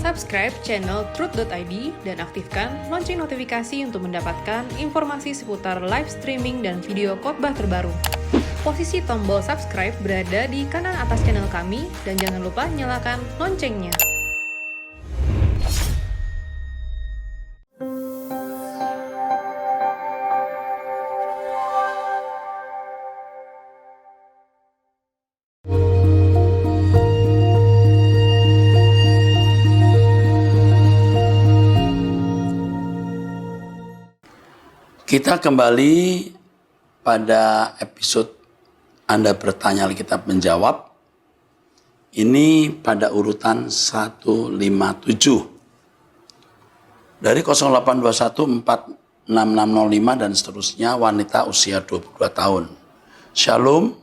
Subscribe channel Truth.id dan aktifkan lonceng notifikasi untuk mendapatkan informasi seputar live streaming dan video khotbah terbaru. Posisi tombol subscribe berada di kanan atas channel kami dan jangan lupa nyalakan loncengnya. Kita kembali pada episode Anda bertanya Alkitab menjawab. Ini pada urutan 157. Dari 0821 46605 dan seterusnya, wanita usia 22 tahun. Shalom.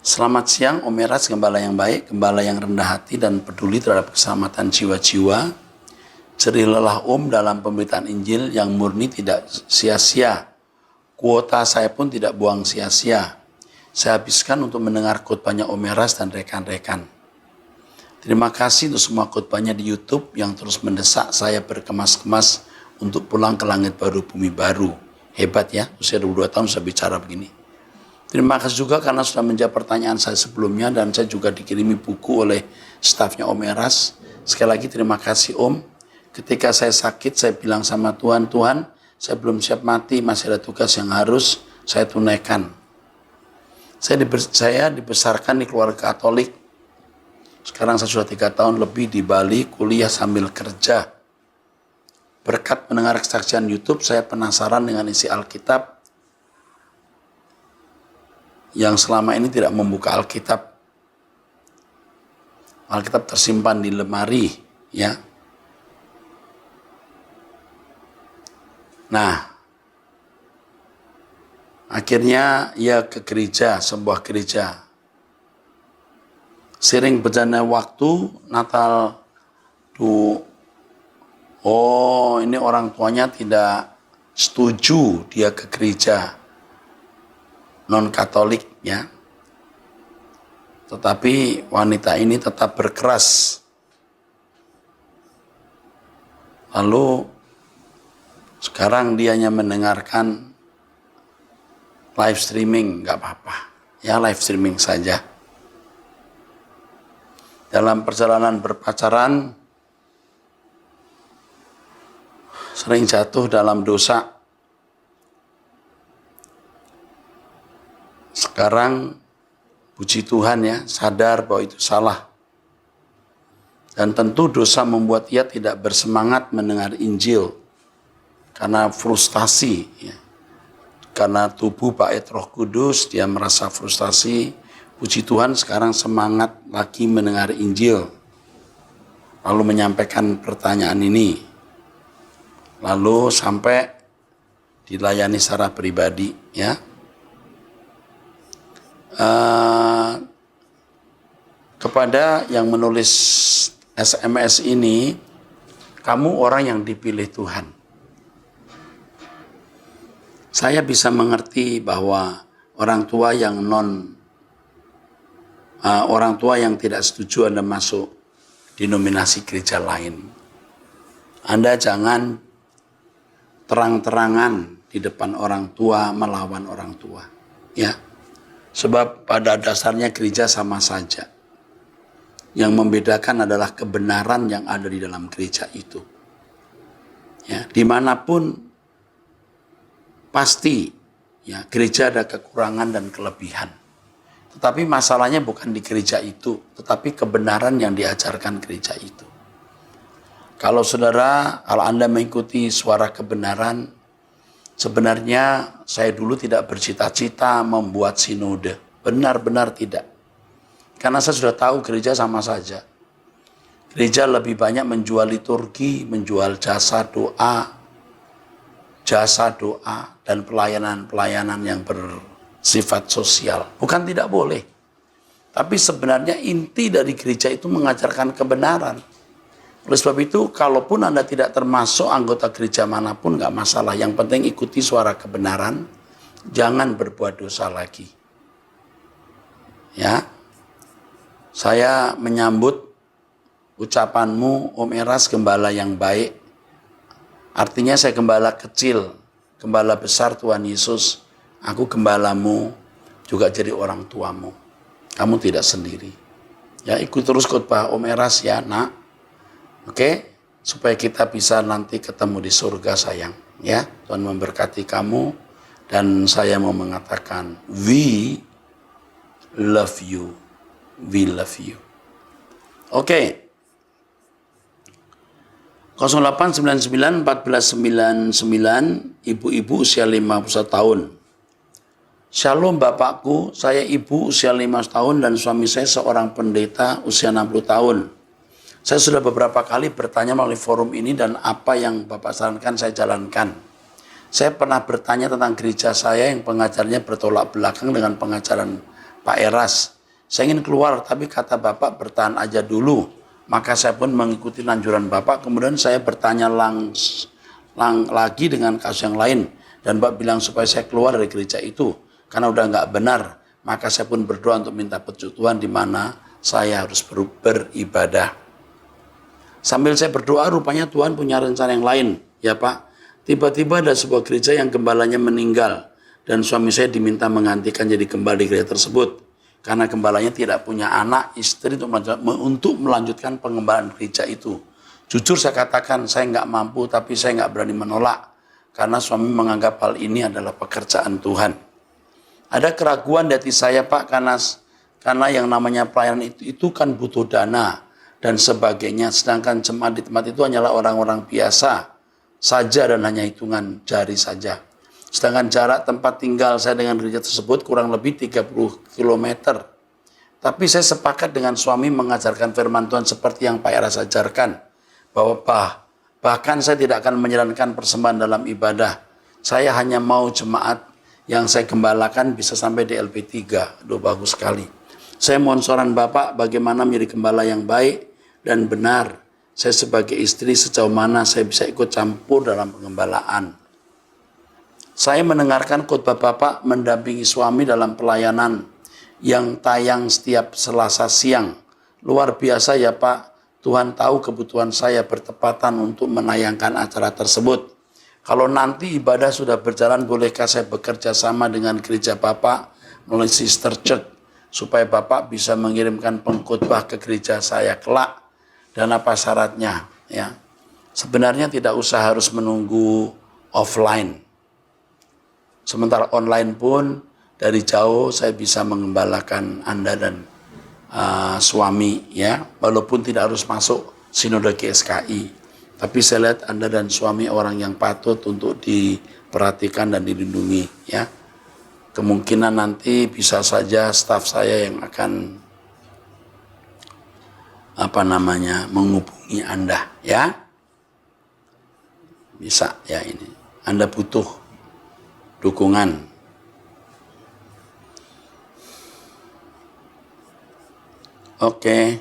Selamat siang, Om Eras, gembala yang baik, gembala yang rendah hati dan peduli terhadap keselamatan jiwa-jiwa. Jerih lelah Om dalam pemberitaan Injil yang murni tidak sia-sia. Kuota saya pun tidak buang sia-sia. Saya habiskan untuk mendengar khotbahnya Om Eras dan rekan-rekan. Terima kasih untuk semua khotbahnya di YouTube yang terus mendesak saya berkemas-kemas untuk pulang ke langit baru, bumi baru. Hebat ya, usia 22 tahun sudah bicara begini. Terima kasih juga karena sudah menjawab pertanyaan saya sebelumnya dan saya juga dikirimi buku oleh stafnya Om Eras. Sekali lagi terima kasih Om. Ketika saya sakit saya bilang sama Tuhan, Tuhan saya belum siap mati, masih ada tugas yang harus saya tunaikan. Saya dibesarkan di keluarga Katolik. Sekarang saya sudah 3 tahun lebih di Bali kuliah sambil kerja. Berkat mendengar kesaksian YouTube saya penasaran dengan isi Alkitab yang selama ini tidak membuka Alkitab. Alkitab tersimpan di lemari, ya. Nah, akhirnya ia ke gereja, sebuah gereja. Sering berjalannya waktu, Natal ini orang tuanya tidak setuju dia ke gereja non-Katolik, ya. Tetapi wanita ini tetap berkeras. Lalu sekarang dia hanya mendengarkan live streaming, nggak apa-apa. Ya, live streaming saja. Dalam perjalanan berpacaran sering jatuh dalam dosa. Sekarang puji Tuhan ya, sadar bahwa itu salah. Dan tentu dosa membuat ia tidak bersemangat mendengar Injil. Karena frustasi. Ya. Karena tubuh bait Roh Kudus, dia merasa frustasi. Puji Tuhan sekarang semangat lagi mendengar Injil. Lalu menyampaikan pertanyaan ini. Lalu sampai dilayani secara pribadi. Ya. Kepada yang menulis SMS ini, kamu orang yang dipilih Tuhan. Saya bisa mengerti bahwa orang tua yang tidak setuju Anda masuk denominasi gereja lain. Anda jangan terang-terangan di depan orang tua melawan orang tua, ya. Sebab pada dasarnya gereja sama saja. Yang membedakan adalah kebenaran yang ada di dalam gereja itu. Ya, dimanapun pasti ya gereja ada kekurangan dan kelebihan. Tetapi masalahnya bukan di gereja itu, tetapi kebenaran yang diajarkan gereja itu. Kalau Anda mengikuti suara kebenaran, sebenarnya saya dulu tidak bercita-cita membuat sinode. Benar-benar tidak. Karena saya sudah tahu gereja sama saja. Gereja lebih banyak menjual liturgi, menjual jasa doa, dan pelayanan-pelayanan yang bersifat sosial. Bukan tidak boleh. Tapi sebenarnya inti dari gereja itu mengajarkan kebenaran. Oleh sebab itu, kalaupun Anda tidak termasuk anggota gereja manapun, nggak masalah. Yang penting ikuti suara kebenaran, jangan berbuat dosa lagi. Ya, saya menyambut ucapanmu, Om Eras, gembala yang baik. Artinya saya gembala kecil, gembala besar Tuhan Yesus. Aku gembalamu, juga jadi orang tuamu. Kamu tidak sendiri. Ya, ikut terus khotbah Om Eras ya, nak. Oke, supaya kita bisa nanti ketemu di surga, sayang. Ya, Tuhan memberkati kamu. Dan saya mau mengatakan, we love you. We love you. Oke. 0899 ibu-ibu usia 51 tahun. Shalom Bapakku, saya ibu usia 5 tahun dan suami saya seorang pendeta usia 60 tahun. Saya sudah beberapa kali bertanya melalui forum ini dan apa yang Bapak sarankan saya jalankan. Saya pernah bertanya tentang gereja saya yang pengajarnya bertolak belakang dengan pengajaran Pak Eras. Saya ingin keluar tapi kata Bapak bertahan aja dulu. Maka saya pun mengikuti anjuran Bapak, kemudian saya bertanya lagi dengan kasus yang lain. Dan Bapak bilang supaya saya keluar dari gereja itu, karena udah nggak benar. Maka saya pun berdoa untuk minta petunjuk Tuhan di mana saya harus beribadah. Sambil saya berdoa, rupanya Tuhan punya rencana yang lain. Ya Pak, tiba-tiba ada sebuah gereja yang gembalanya meninggal. Dan suami saya diminta menggantikan jadi gembala di gereja tersebut. Karena gembalanya tidak punya anak, istri untuk melanjutkan pengembalaan gereja itu. Jujur saya katakan, saya nggak mampu, tapi saya nggak berani menolak. Karena suami menganggap hal ini adalah pekerjaan Tuhan. Ada keraguan di hati saya Pak, karena yang namanya pelayanan itu kan butuh dana dan sebagainya. Sedangkan jemaat di tempat itu hanyalah orang-orang biasa saja dan hanya hitungan jari saja. Sedangkan jarak tempat tinggal saya dengan gereja tersebut kurang lebih 30 km. Tapi saya sepakat dengan suami mengajarkan firman Tuhan seperti yang Pak Eras ajarkan. Bahwa bahkan saya tidak akan menjalankan persembahan dalam ibadah. Saya hanya mau jemaat yang saya gembalakan bisa sampai di LP3. Aduh, bagus sekali. Saya mohon saran Bapak bagaimana menjadi gembala yang baik dan benar. Saya sebagai istri sejauh mana saya bisa ikut campur dalam pengembalaan. Saya mendengarkan khotbah Bapak mendampingi suami dalam pelayanan yang tayang setiap Selasa siang. Luar biasa ya Pak, Tuhan tahu kebutuhan saya bertepatan untuk menayangkan acara tersebut. Kalau nanti ibadah sudah berjalan, bolehkah saya bekerja sama dengan gereja Bapak melalui Sister Church, supaya Bapak bisa mengirimkan pengkhotbah ke gereja saya kelak, dan apa syaratnya? Ya, sebenarnya tidak usah harus menunggu offline. Sementara online pun dari jauh saya bisa mengembalakan Anda dan suami, ya, walaupun tidak harus masuk sinode GSKI. Tapi saya lihat Anda dan suami orang yang patut untuk diperhatikan dan dilindungi, ya. Kemungkinan nanti bisa saja staf saya yang akan menghubungi Anda, ya. Bisa ya ini. Anda butuh dukungan. Oke.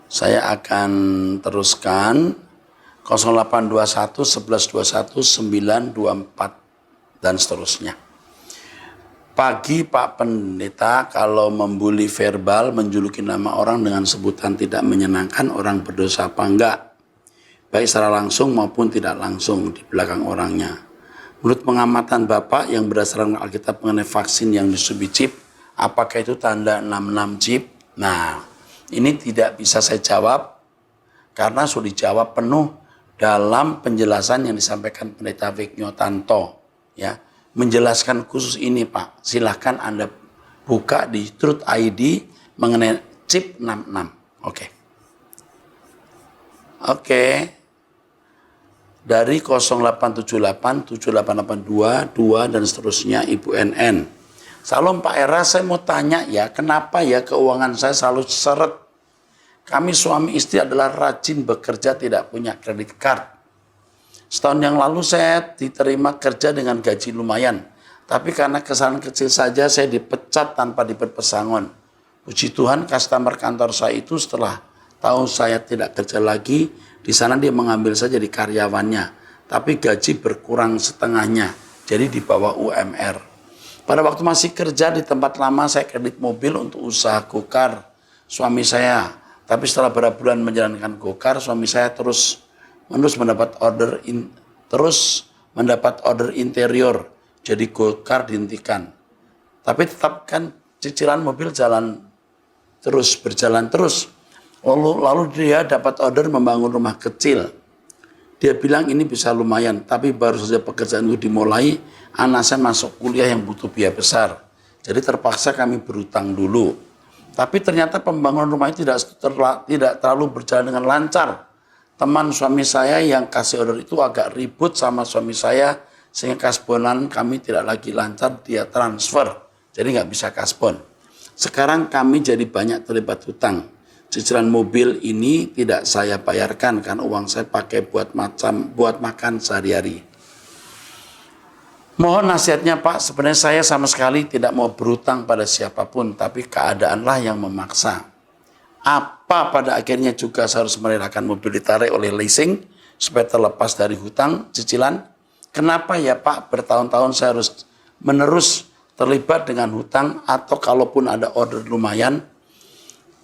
Saya akan teruskan 0821 1121 924 dan seterusnya. Pagi Pak Pendeta, kalau membuli verbal, menjuluki nama orang dengan sebutan tidak menyenangkan, orang berdosa apa enggak? Baik secara langsung maupun tidak langsung di belakang orangnya. Menurut pengamatan Bapak yang berdasarkan Alkitab mengenai vaksin yang disubi chip, apakah itu tanda 66 chip? Nah, ini tidak bisa saya jawab karena sudah dijawab penuh dalam penjelasan yang disampaikan Pendeta Wignyotanto, ya. Menjelaskan khusus ini Pak, silahkan Anda buka di Truth ID mengenai chip 66. Oke. Dari 0878 7882 2 dan seterusnya Ibu NN. Salam Pak Eras, saya mau tanya ya, kenapa ya keuangan saya selalu seret? Kami suami istri adalah rajin bekerja, tidak punya kredit card. Setahun yang lalu saya diterima kerja dengan gaji lumayan. Tapi karena kesalahan kecil saja saya dipecat tanpa diberi pesangon. Puji Tuhan, customer kantor saya itu setelah tahu saya tidak kerja lagi, di sana dia mengambil saya jadi karyawannya. Tapi gaji berkurang setengahnya, jadi di bawah UMR. Pada waktu masih kerja di tempat lama, saya kredit mobil untuk usaha go-kart suami saya. Tapi setelah beberapa bulan menjalankan go-kart, suami saya terus mendapat order interior. Jadi go-kart dihentikan. Tapi tetap kan cicilan mobil berjalan terus. Lalu dia dapat order membangun rumah kecil. Dia bilang ini bisa lumayan, tapi baru saja pekerjaan itu dimulai, anak saya masuk kuliah yang butuh biaya besar. Jadi terpaksa kami berutang dulu. Tapi ternyata pembangunan rumah itu tidak terlalu berjalan dengan lancar. Teman suami saya yang kasih order itu agak ribut sama suami saya, sehingga kasbonan kami tidak lagi lancar, dia transfer. Jadi nggak bisa kasbon. Sekarang kami jadi banyak terlibat hutang. Cicilan mobil ini tidak saya bayarkan karena uang saya pakai buat makan sehari-hari. Mohon nasihatnya Pak, sebenarnya saya sama sekali tidak mau berutang pada siapapun, tapi keadaanlah yang memaksa. Apa pada akhirnya juga saya harus merelakan mobil ditarik oleh leasing supaya terlepas dari hutang, cicilan? Kenapa ya Pak bertahun-tahun saya harus menerus terlibat dengan hutang atau kalaupun ada order lumayan,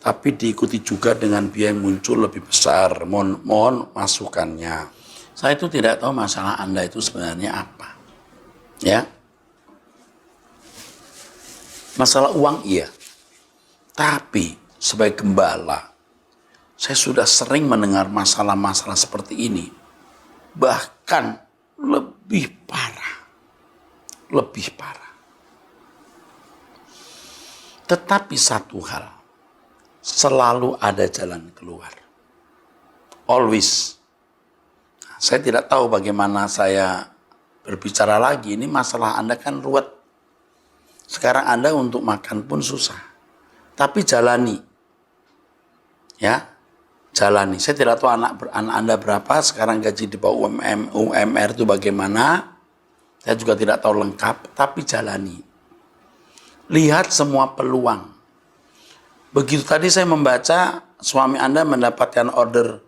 tapi diikuti juga dengan biaya yang muncul lebih besar. Mohon masukannya. Saya itu tidak tahu masalah Anda itu sebenarnya apa. Ya. Masalah uang iya. Tapi sebagai gembala, saya sudah sering mendengar masalah-masalah seperti ini. Bahkan lebih parah. Lebih parah. Tetapi satu hal, selalu ada jalan keluar. Always. Saya tidak tahu bagaimana saya berbicara lagi. Ini masalah Anda kan ruwet. Sekarang Anda untuk makan pun susah. Tapi jalani. Ya. Jalani. Saya tidak tahu anak Anda berapa. Sekarang gaji di bawah UMR itu bagaimana. Saya juga tidak tahu lengkap. Tapi jalani. Lihat semua peluang. Begitu tadi saya membaca suami Anda mendapatkan order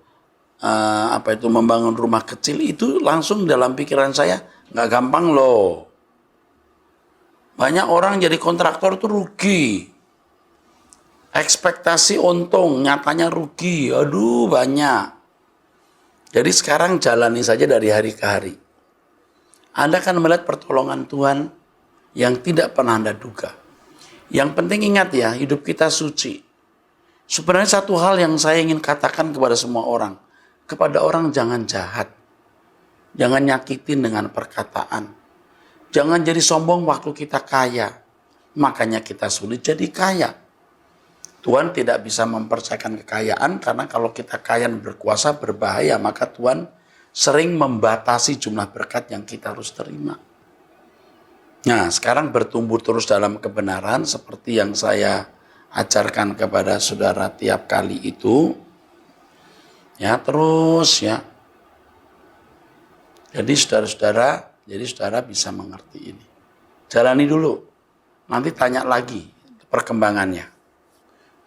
membangun rumah kecil, itu langsung dalam pikiran saya nggak gampang loh. Banyak orang jadi kontraktor itu rugi. Ekspektasi untung, nyatanya rugi. Aduh banyak. Jadi sekarang jalani saja dari hari ke hari. Anda akan melihat pertolongan Tuhan yang tidak pernah Anda duga. Yang penting ingat ya, hidup kita suci. Sebenarnya satu hal yang saya ingin katakan kepada semua orang. Kepada orang jangan jahat. Jangan nyakitin dengan perkataan. Jangan jadi sombong waktu kita kaya. Makanya kita sulit jadi kaya. Tuhan tidak bisa mempercayakan kekayaan karena kalau kita kaya dan berkuasa berbahaya. Maka Tuhan sering membatasi jumlah berkat yang kita harus terima. Nah, sekarang bertumbuh terus dalam kebenaran seperti yang saya ajarkan kepada saudara tiap kali itu. Ya, terus ya. Jadi saudara bisa mengerti ini. Jalani dulu. Nanti tanya lagi perkembangannya.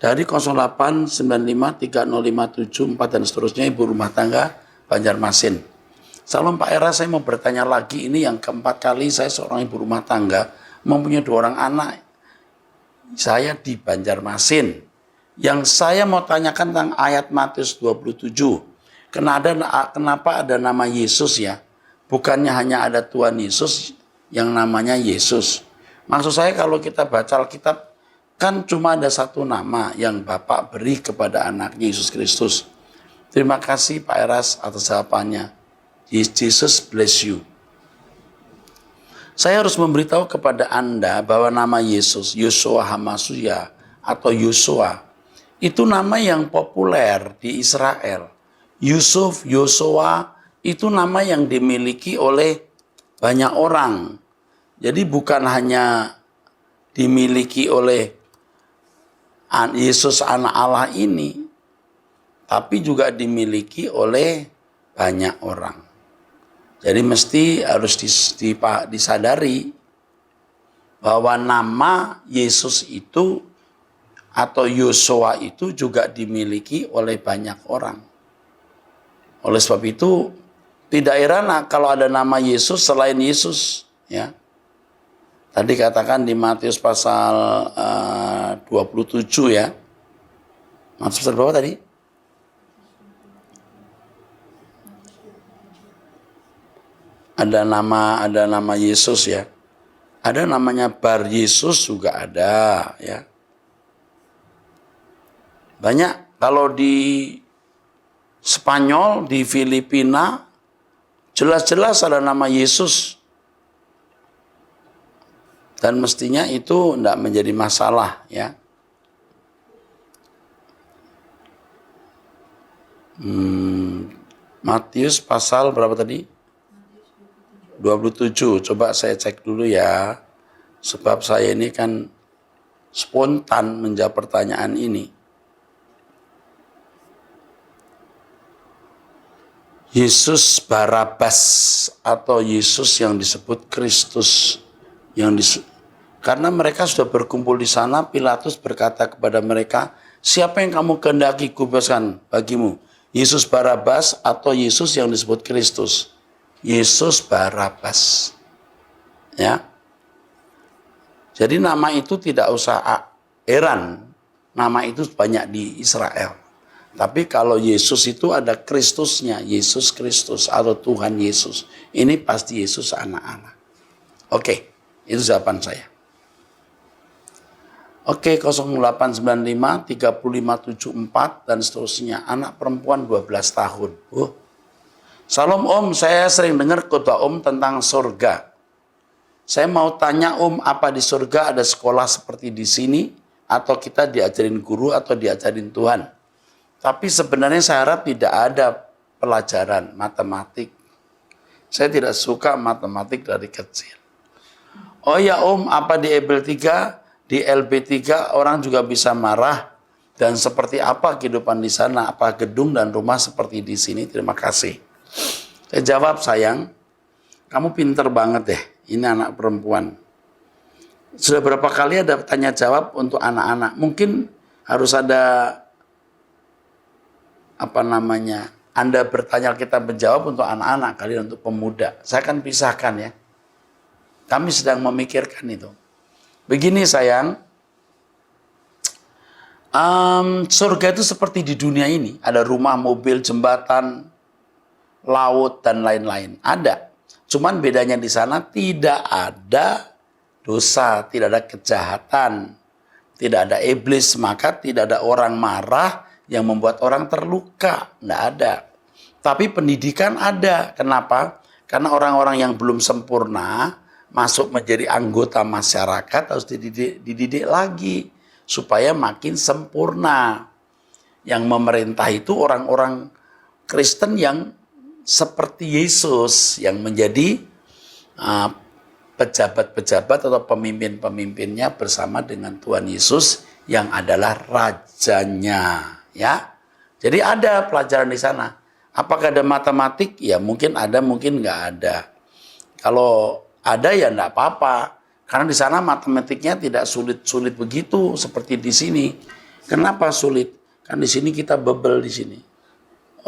Dari 08953057 dan seterusnya ibu rumah tangga Banjarmasin. Salam Pak Era, saya mau bertanya lagi, ini yang keempat kali saya seorang ibu rumah tangga, mempunyai 2 orang anak. Saya di Banjarmasin. Yang saya mau tanyakan tentang ayat Matius 27. Kenapa ada nama Yesus ya? Bukannya hanya ada Tuhan Yesus yang namanya Yesus. Maksud saya kalau kita baca Alkitab, kan cuma ada satu nama yang Bapak beri kepada anaknya Yesus Kristus. Terima kasih Pak Eras atas jawabannya. Jesus bless you. Saya harus memberitahu kepada Anda bahwa nama Yesus, Yeshua HaMashiach atau Yosua, itu nama yang populer di Israel. Yusuf, Yosua, itu nama yang dimiliki oleh banyak orang. Jadi bukan hanya dimiliki oleh Yesus anak Allah ini, tapi juga dimiliki oleh banyak orang. Jadi mesti harus disadari bahwa nama Yesus itu atau Yosua itu juga dimiliki oleh banyak orang. Oleh sebab itu tidak heran kalau ada nama Yesus selain Yesus, ya. Tadi katakan di Matius pasal 27 ya. Matius pasal berapa tadi? Ada nama Yesus ya. Ada namanya Bar Yesus juga ada ya. Banyak. Kalau di Spanyol, di Filipina, jelas-jelas ada nama Yesus. Dan mestinya itu tidak menjadi masalah ya. Matius pasal berapa tadi? 27. Coba saya cek dulu ya. Sebab saya ini kan spontan menjawab pertanyaan ini. Yesus Barabas atau Yesus yang disebut Kristus. Karena mereka sudah berkumpul di sana, Pilatus berkata kepada mereka, siapa yang kamu kehendaki kubebaskan bagimu? Yesus Barabas atau Yesus yang disebut Kristus? Yesus Barabas. Ya. Jadi nama itu tidak usah heran. Nama itu banyak di Israel. Tapi kalau Yesus itu ada Kristusnya, Yesus Kristus atau Tuhan Yesus. Ini pasti Yesus anak-anak. Oke, itu jawaban saya. Oke, 0895 3574 dan seterusnya. Anak perempuan 12 tahun. Salam Om, saya sering dengar khotbah Om tentang surga. Saya mau tanya Om, apa di surga ada sekolah seperti di sini? Atau kita diajarin guru atau diajarin Tuhan? Tapi sebenarnya saya harap tidak ada pelajaran matematik. Saya tidak suka matematik dari kecil. Oh ya Om, apa di EBL 3, di LB 3 orang juga bisa marah? Dan seperti apa kehidupan di sana? Apa gedung dan rumah seperti di sini? Terima kasih. Saya jawab, sayang, kamu pinter banget deh. Ini anak perempuan. Sudah berapa kali ada tanya jawab untuk anak-anak? Mungkin harus ada Anda bertanya, kita menjawab untuk anak-anak, kalian untuk pemuda. Saya akan pisahkan ya. Kami sedang memikirkan itu. Begini sayang, surga itu seperti di dunia ini. Ada rumah, mobil, jembatan, laut, dan lain-lain. Ada. Cuman bedanya di sana tidak ada dosa, tidak ada kejahatan, tidak ada iblis, maka tidak ada orang marah yang membuat orang terluka. Tidak ada. Tapi pendidikan ada. Kenapa? Karena orang-orang yang belum sempurna masuk menjadi anggota masyarakat harus dididik lagi supaya makin sempurna. Yang memerintah itu orang-orang Kristen yang seperti Yesus, yang menjadi pejabat-pejabat atau pemimpin-pemimpinnya bersama dengan Tuhan Yesus yang adalah rajanya. Ya, jadi ada pelajaran di sana. Apakah ada matematik? Ya mungkin ada, mungkin nggak ada. Kalau ada ya nggak apa-apa. Karena di sana matematiknya tidak sulit-sulit begitu seperti di sini. Kenapa sulit? Kan di sini kita bebel di sini.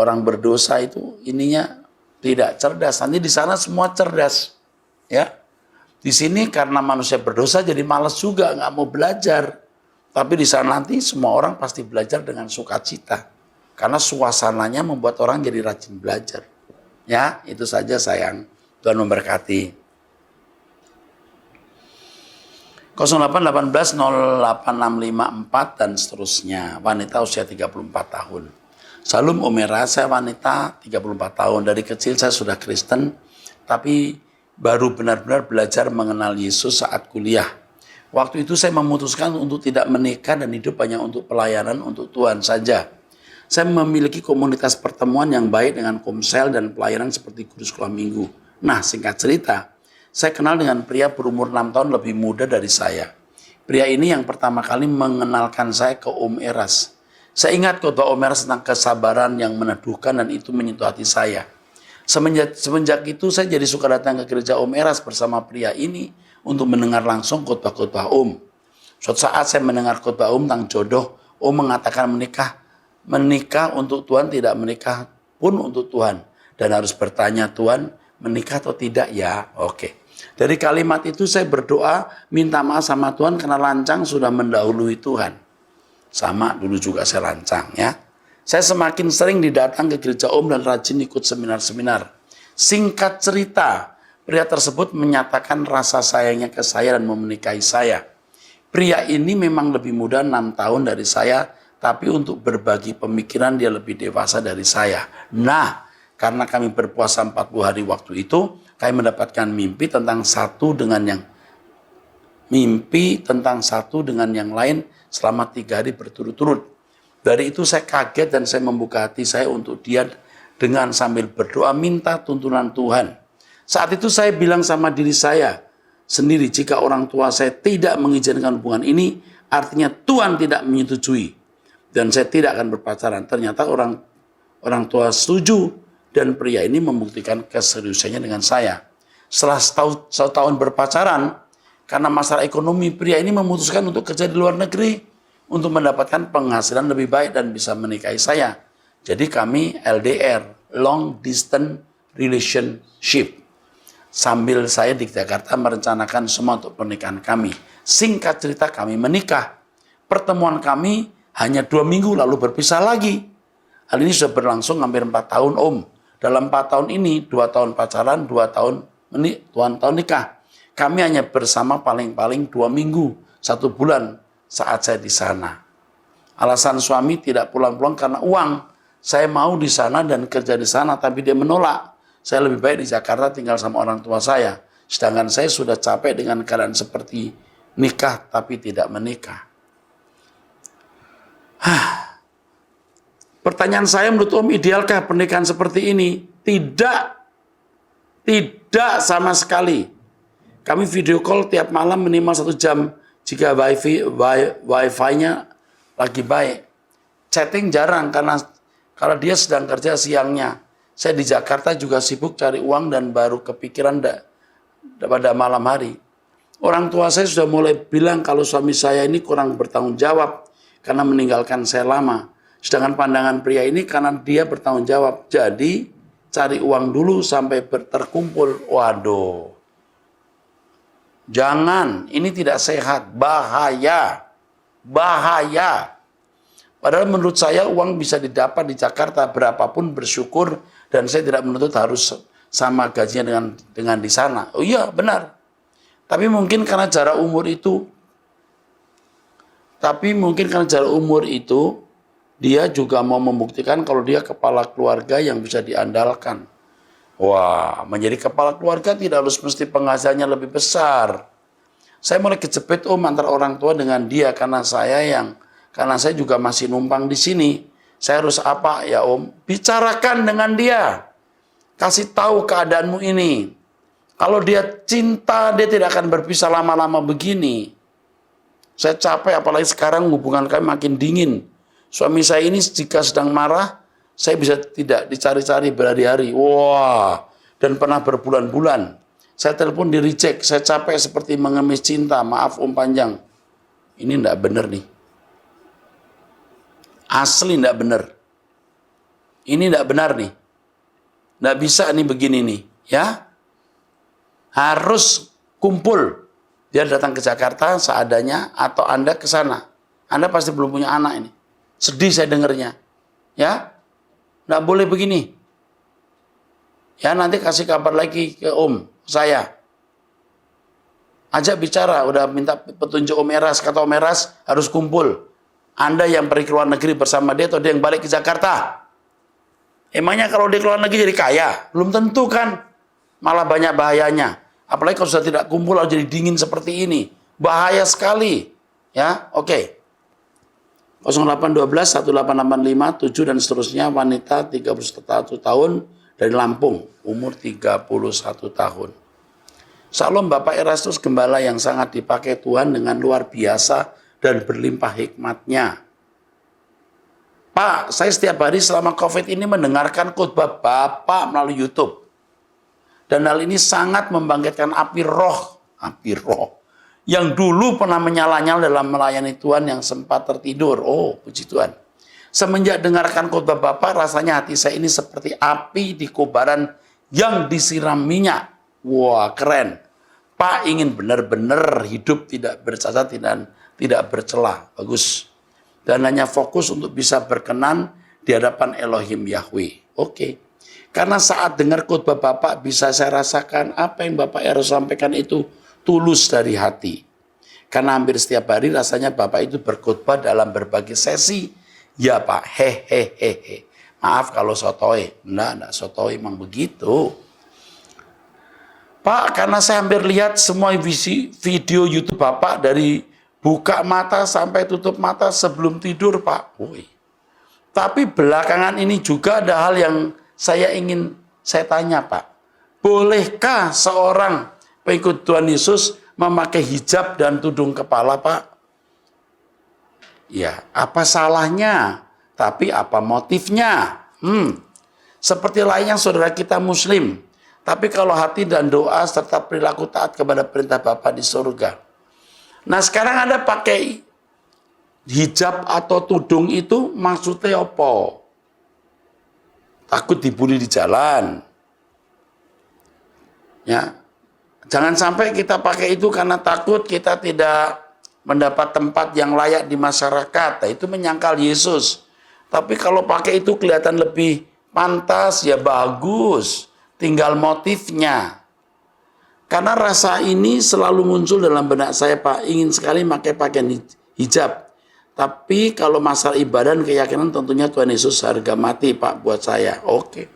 Orang berdosa itu ininya tidak cerdas. Nanti di sana semua cerdas. Ya, di sini karena manusia berdosa jadi malas juga, nggak mau belajar. Tapi di sana nanti semua orang pasti belajar dengan sukacita. Karena suasananya membuat orang jadi rajin belajar. Ya, itu saja sayang. Tuhan memberkati. 0818 08654 dan seterusnya. Wanita usia 34 tahun. Salam Omera, saya wanita 34 tahun. Dari kecil saya sudah Kristen, tapi baru benar-benar belajar mengenal Yesus saat kuliah. Waktu itu saya memutuskan untuk tidak menikah dan hidup hanya untuk pelayanan untuk Tuhan saja. Saya memiliki komunitas pertemuan yang baik dengan komsel dan pelayanan seperti guru sekolah minggu. Nah, singkat cerita, saya kenal dengan pria berumur 6 tahun lebih muda dari saya. Pria ini yang pertama kali mengenalkan saya ke Om Eras. Saya ingat khotbah Om Eras tentang kesabaran yang meneduhkan dan itu menyentuh hati saya. Semenjak itu saya jadi suka datang ke gereja Om Eras bersama pria ini untuk mendengar langsung khotbah-khotbah Om. Suatu saat saya mendengar khotbah Om tentang jodoh. Om mengatakan menikah untuk Tuhan, tidak menikah pun untuk Tuhan. Dan harus bertanya, Tuhan menikah atau tidak ya? Oke. Dari kalimat itu saya berdoa, minta maaf sama Tuhan karena lancang sudah mendahului Tuhan. Sama dulu juga saya lancang ya. Saya semakin sering didatang ke gereja Om dan rajin ikut seminar-seminar. Singkat cerita, pria tersebut menyatakan rasa sayangnya ke saya dan mau menikahi saya. Pria ini memang lebih muda 6 tahun dari saya, tapi untuk berbagi pemikiran dia lebih dewasa dari saya. Nah, karena kami berpuasa 40 hari waktu itu, kami mendapatkan mimpi tentang satu dengan yang lain selama 3 hari berturut-turut. Dari itu saya kaget dan saya membuka hati saya untuk dia dengan sambil berdoa minta tuntunan Tuhan. Saat itu saya bilang sama diri saya sendiri, jika orang tua saya tidak mengizinkan hubungan ini, artinya Tuhan tidak menyetujui. Dan saya tidak akan berpacaran. Ternyata orang tua setuju dan pria ini membuktikan keseriusannya dengan saya. Setelah setahun berpacaran, karena masalah ekonomi, pria ini memutuskan untuk kerja di luar negeri untuk mendapatkan penghasilan lebih baik dan bisa menikahi saya. Jadi kami LDR, Long Distance Relationship. Sambil saya di Jakarta merencanakan semua untuk pernikahan kami. Singkat cerita kami menikah. Pertemuan kami hanya 2 minggu lalu berpisah lagi. Hal ini sudah berlangsung hampir 4 tahun Om. Dalam 4 tahun ini, 2 tahun pacaran, 2 tahun nikah. Kami hanya bersama paling-paling 2 minggu, 1 bulan saat saya di sana. Alasan suami tidak pulang-pulang karena uang. Saya mau di sana dan kerja di sana, tapi dia menolak. Saya lebih baik di Jakarta tinggal sama orang tua saya. Sedangkan saya sudah capek dengan keadaan seperti nikah tapi tidak menikah. Pertanyaan saya, menurut Om, idealkah pernikahan seperti ini? Tidak sama sekali. Kami video call tiap malam minimal 1 jam jika wifi-nya lagi baik. Chatting jarang karena kalau dia sedang kerja siangnya. Saya di Jakarta juga sibuk cari uang dan baru kepikiran pada malam hari. Orang tua saya sudah mulai bilang kalau suami saya ini kurang bertanggung jawab karena meninggalkan saya lama. Sedangkan pandangan pria ini karena dia bertanggung jawab. Jadi cari uang dulu sampai terkumpul. Waduh. Jangan, ini tidak sehat, bahaya. Padahal menurut saya uang bisa didapat di Jakarta berapapun bersyukur dan saya tidak menuntut harus sama gajinya dengan di sana. Oh iya, benar. Tapi mungkin karena jarak umur itu dia juga mau membuktikan kalau dia kepala keluarga yang bisa diandalkan. Wah, menjadi kepala keluarga tidak harus mesti penghasilannya lebih besar. Saya mulai kejepit Om antara orang tua dengan dia karena saya juga masih numpang di sini. Saya harus apa ya Om? Bicarakan dengan dia. Kasih tahu keadaanmu ini. Kalau dia cinta, dia tidak akan berpisah lama-lama begini. Saya capek apalagi sekarang hubungan kami makin dingin. Suami saya ini jika sedang marah, saya bisa tidak dicari-cari berhari-hari. Wah, dan pernah berbulan-bulan. Saya telepon di reject, saya capek seperti mengemis cinta. Maaf Om panjang. Ini enggak benar nih. Asli enggak benar. Ini enggak benar nih. Enggak bisa nih begini nih, ya. Harus kumpul. Dia datang ke Jakarta seadanya atau Anda ke sana. Anda pasti belum punya anak ini. Sedih saya dengarnya. Ya. Enggak boleh begini. Ya, nanti kasih kabar lagi ke Om saya. Ajak bicara, udah minta petunjuk Om Eras, kata Om Eras harus kumpul. Anda yang pergi ke luar negeri bersama dia atau dia yang balik ke Jakarta? Emangnya kalau dia ke luar negeri jadi kaya? Belum tentu kan. Malah banyak bahayanya. Apalagi kalau sudah tidak kumpul lalu jadi dingin seperti ini. Bahaya sekali. Ya, oke. 0812 1885 7 dan seterusnya, wanita 31 tahun dari Lampung, umur 31 tahun. Salam Bapak Erastus, gembala yang sangat dipakai Tuhan dengan luar biasa dan berlimpah hikmatnya. Pak, saya setiap hari selama COVID ini mendengarkan khotbah Bapak melalui YouTube. Dan hal ini sangat membangkitkan api roh yang dulu pernah menyala-nyala dalam melayani Tuhan yang sempat tertidur. Oh, puji Tuhan. Semenjak dengarkan khotbah Bapak, rasanya hati saya ini seperti api di kobaran yang disiram minyak. Wah, keren. Pak ingin benar-benar hidup tidak bercacat dan tidak bercela. Bagus. Dan hanya fokus untuk bisa berkenan di hadapan Elohim Yahweh. Oke. Karena saat dengar khotbah Bapak bisa saya rasakan apa yang Bapak harus sampaikan itu tulus dari hati. Karena hampir setiap hari rasanya Bapak itu berkhotbah dalam berbagai sesi. Ya Pak, hehehe. Maaf kalau sotoy. Enggak sotoy, emang begitu. Pak, karena saya hampir lihat semua video YouTube Bapak dari buka mata sampai tutup mata sebelum tidur Pak. Woi. Tapi belakangan ini juga ada hal yang saya tanya Pak. Bolehkah seorang pengikut Tuhan Yesus memakai hijab dan tudung kepala Pak? Ya, apa salahnya? Tapi apa motifnya? Seperti lainnya saudara kita Muslim. Tapi kalau hati dan doa serta perilaku taat kepada perintah Bapa di surga. Nah sekarang Anda pakai hijab atau tudung itu maksudnya apa? Takut dibully di jalan. Ya. Jangan sampai kita pakai itu karena takut kita tidak mendapat tempat yang layak di masyarakat. Nah, itu menyangkal Yesus. Tapi kalau pakai itu kelihatan lebih pantas, ya bagus. Tinggal motifnya. Karena rasa ini selalu muncul dalam benak saya, Pak. Ingin sekali pakai pakaian hijab. Tapi kalau masalah ibadah dan keyakinan tentunya Tuhan Yesus harga mati, Pak, buat saya. Oke.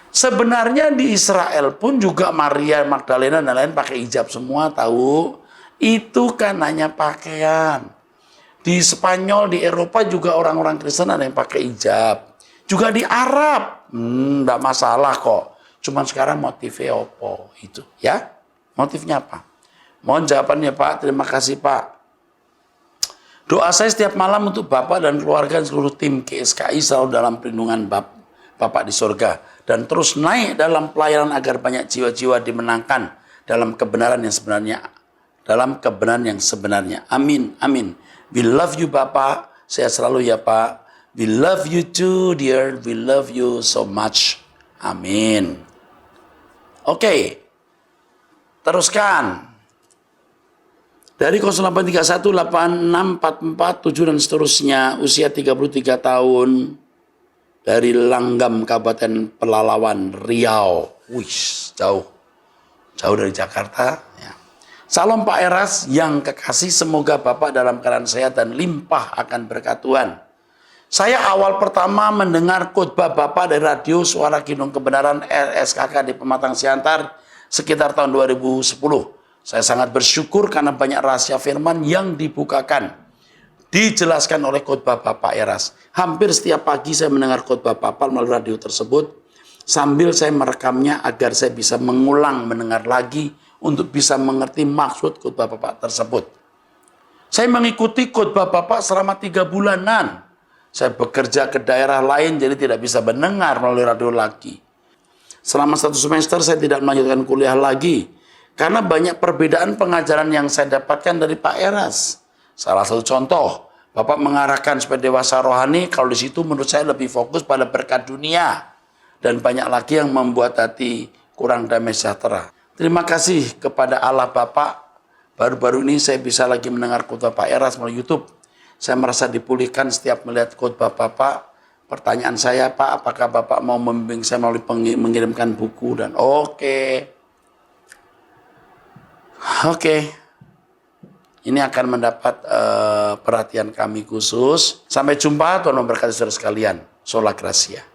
Sebenarnya di Israel pun juga Maria Magdalena dan lain pakai hijab semua, tahu. Itu kan hanya pakaian. Di Spanyol, di Eropa juga orang-orang Kristen ada yang pakai hijab. Juga di Arab. Enggak masalah kok. Cuman sekarang motifnya apa? Itu ya. Motifnya apa? Mohon jawabannya Pak. Terima kasih Pak. Doa saya setiap malam untuk Bapak dan keluarga dan seluruh tim KSKI selalu dalam perlindungan Bapak di surga. Dan terus naik dalam pelayanan agar banyak jiwa-jiwa dimenangkan dalam kebenaran yang sebenarnya. Dalam kebenaran yang sebenarnya. Amin. Amin. We love you Bapak. Saya selalu ya Pak. We love you too dear. We love you so much. Amin. Oke. Teruskan. Dari 0831 8644 dan seterusnya, usia 33 tahun, dari Langgam, Kabupaten Pelalawan, Riau. Wih, jauh dari Jakarta. Ya. Salam Pak Eras yang kekasih, semoga Bapak dalam keadaan sehat dan limpah akan berkat Tuhan. Saya awal pertama mendengar khotbah Bapak dari radio Suara Kidung Kebenaran RSKK di Pematang Siantar sekitar tahun 2010. Saya sangat bersyukur karena banyak rahasia firman yang dibukakan, dijelaskan oleh khotbah Bapak Eras. Hampir setiap pagi saya mendengar khotbah Bapak melalui radio tersebut, sambil saya merekamnya agar saya bisa mengulang mendengar lagi untuk bisa mengerti maksud khotbah Bapak tersebut. Saya mengikuti khotbah Bapak selama 3 bulanan. Saya bekerja ke daerah lain jadi tidak bisa mendengar melalui radio lagi. Selama 1 semester saya tidak melanjutkan kuliah lagi. Karena banyak perbedaan pengajaran yang saya dapatkan dari Pak Eras. Salah satu contoh, Bapak mengarahkan supaya dewasa rohani, kalau di situ menurut saya lebih fokus pada berkat dunia. Dan banyak lagi yang membuat hati kurang damai sejahtera. Terima kasih kepada Allah Bapak. Baru-baru ini saya bisa lagi mendengar khotbah Pak Eras melalui YouTube. Saya merasa dipulihkan setiap melihat khotbah Bapak. Pertanyaan saya, Pak, apakah Bapak mau membimbing saya melalui mengirimkan buku? Dan Oke. Ini akan mendapat perhatian kami khusus. Sampai jumpa, Tuhan memberkati saudara sekalian. Sola Gracia.